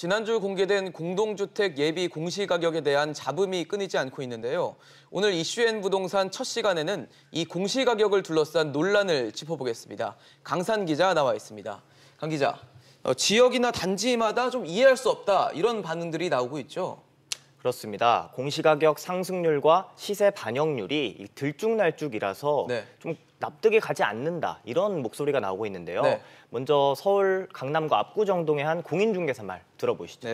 지난주 공개된 공동주택 예비 공시가격에 대한 잡음이 끊이지 않고 있는데요. 오늘 이슈엔 부동산 첫 시간에는 이 공시가격을 둘러싼 논란을 짚어보겠습니다. 강산 기자 나와 있습니다. 강 기자, 지역이나 단지마다 좀 이해할 수 없다 이런 반응들이 나오고 있죠. 그렇습니다. 공시가격 상승률과 시세 반영률이 들쭉날쭉이라서 좀 납득이 가지 않는다 이런 목소리가 나오고 있는데요. 먼저 서울 강남구 압구정동의 한 공인중개사 말 들어보시죠.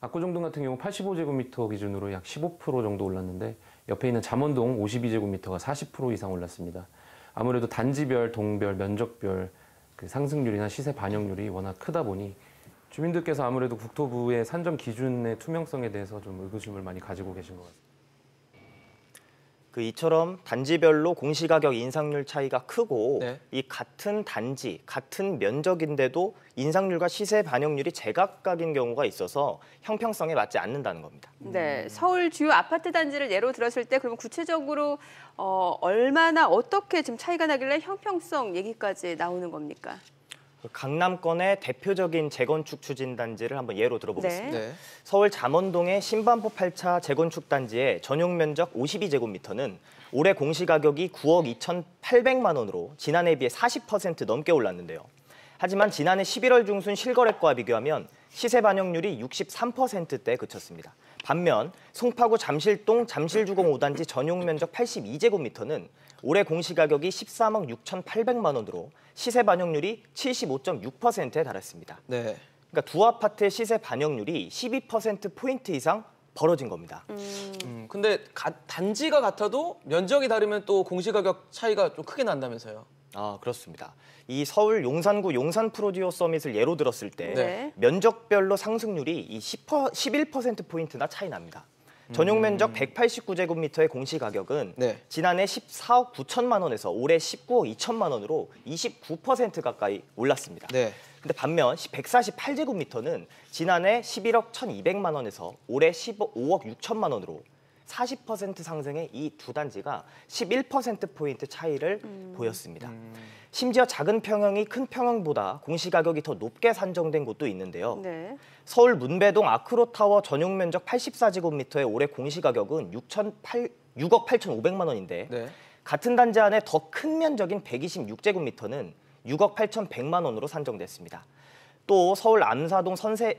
압구정동 같은 경우 85제곱미터 기준으로 약 15% 정도 올랐는데 옆에 있는 잠원동 52제곱미터가 40% 이상 올랐습니다. 아무래도 단지별, 동별, 면적별 그 상승률이나 시세 반영률이 워낙 크다 보니 주민들께서 아무래도 국토부의 산정 기준의 투명성에 대해서 좀 의구심을 많이 가지고 계신 것 같습니다. 이처럼 단지별로 공시가격 인상률 차이가 크고 이 같은 단지, 같은 면적인데도 인상률과 시세 반영률이 제각각인 경우가 있어서 형평성에 맞지 않는다는 겁니다. 네, 서울 주요 아파트 단지를 예로 들었을 때 그럼 구체적으로 얼마나 어떻게 지금 차이가 나길래 형평성 얘기까지 나오는 겁니까? 강남권의 대표적인 재건축 추진 단지를 한번 예로 들어보겠습니다. 서울 잠원동의 신반포 8차 재건축 단지의 전용 면적 52제곱미터는 올해 공시가격이 9억 2,800만 원으로 지난해에 비해 40% 넘게 올랐는데요. 하지만 지난해 11월 중순 실거래가와 비교하면 시세 반영률이 63%대에 그쳤습니다. 반면 송파구 잠실동 잠실주공 5단지 전용 면적 82제곱미터는 올해 공시가격이 13억 6,800만 원으로 시세 반영률이 75.6%에 달했습니다. 그러니까 두 아파트의 시세 반영률이 12%포인트 이상 벌어진 겁니다. 근데 단지가 같아도 면적이 다르면 또 공시가격 차이가 좀 크게 난다면서요? 그렇습니다. 이 서울 용산구 용산 프로듀어 서밋을 예로 들었을 때 면적별로 상승률이 이 11%포인트나 차이 납니다. 전용 면적 189제곱미터의 공시가격은 지난해 14억 9천만 원에서 올해 19억 2천만 원으로 29% 가까이 올랐습니다. 근데 반면 148제곱미터는 지난해 11억 1,200만 원에서 올해 15억 6천만 원으로 40% 상승의 이 두 단지가 11%포인트 차이를 보였습니다. 심지어 작은 평형이 큰 평형보다 공시가격이 더 높게 산정된 곳도 있는데요. 서울 문배동 아크로타워 전용 면적 84제곱미터의 올해 공시가격은 6억 8,500만 원인데 같은 단지 안에 더 큰 면적인 126제곱미터는 6억 8,100만 원으로 산정됐습니다. 또 서울 암사동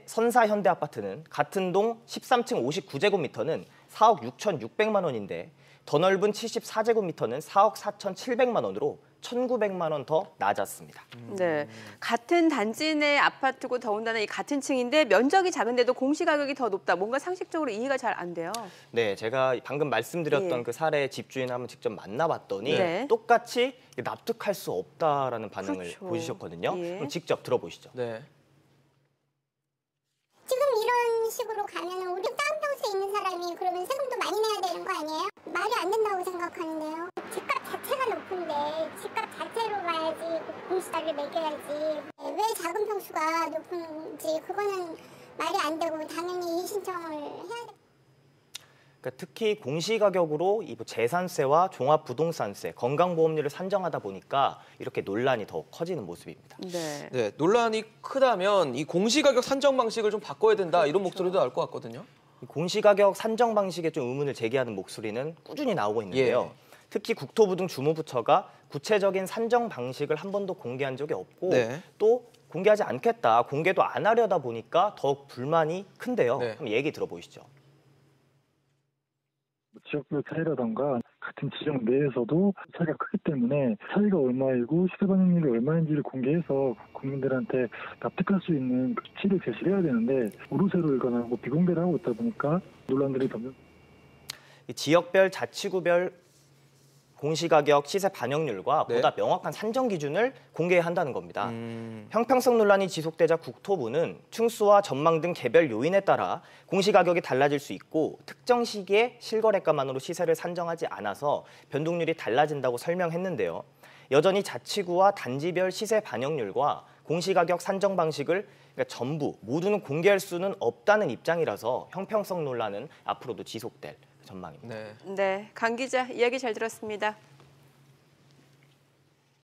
선사현대아파트는 같은 동 13층 59제곱미터는 4억 6,600만 원인데 더 넓은 74제곱미터는 4억 4,700만 원으로 1,900만 원 더 낮았습니다. 같은 단지 내 아파트고 더군다나 이 같은 층인데 면적이 작은데도 공시가격이 더 높다. 뭔가 상식적으로 이해가 잘 안 돼요. 제가 방금 말씀드렸던 그 사례 집주인을 한번 직접 만나봤더니 똑같이 납득할 수 없다라는 반응을 보이셨거든요. 그럼 직접 들어보시죠. 지금 이런 식으로 가면 우리 다운타운스에 있는 사람이 그러면 세금도 많이 내야 되는 거 아니에요? 말이 안 된다고 생각하는데요. 집값 자체가 높은데 집값 자체로 가야지 공시가를 매겨야지. 왜 작은 평수가 높은지 그거는 말이 안 되고 당연히 이의신청을 해야 돼. 특히 공시가격으로 재산세와 종합부동산세, 건강보험료를 산정하다 보니까 이렇게 논란이 더 커지는 모습입니다. 논란이 크다면 이 공시가격 산정 방식을 좀 바꿔야 된다 이런 목소리도 나올 것 같거든요. 공시가격 산정 방식에 좀 의문을 제기하는 목소리는 꾸준히 나오고 있는데요. 특히 국토부 등 주무부처가 구체적인 산정 방식을 한 번도 공개한 적이 없고 또 공개하지 않겠다, 공개도 안 하려다 보니까 더욱 불만이 큰데요. 그럼 얘기 들어보시죠. 지역별 차이라던가 같은 지역 내에서도 차이가 크기 때문에 차이가 얼마이고 시세 반영률이 얼마인지를 공개해서 국민들한테 납득할 수 있는 수치를 제시를 해야 되는데 우루세로 일관하고 비공개를 하고 있다 보니까 논란들이 점점 지역별 자치구별 공시가격 시세 반영률과 보다 명확한 산정 기준을 공개한다는 겁니다. 형평성 논란이 지속되자 국토부는 층수와 전망 등 개별 요인에 따라 공시가격이 달라질 수 있고 특정 시기에 실거래가만으로 시세를 산정하지 않아서 변동률이 달라진다고 설명했는데요. 여전히 자치구와 단지별 시세 반영률과 공시가격 산정 방식을 전부 모두는 공개할 수는 없다는 입장이라서 형평성 논란은 앞으로도 지속될 전망입니다. 강 기자 이야기 잘 들었습니다.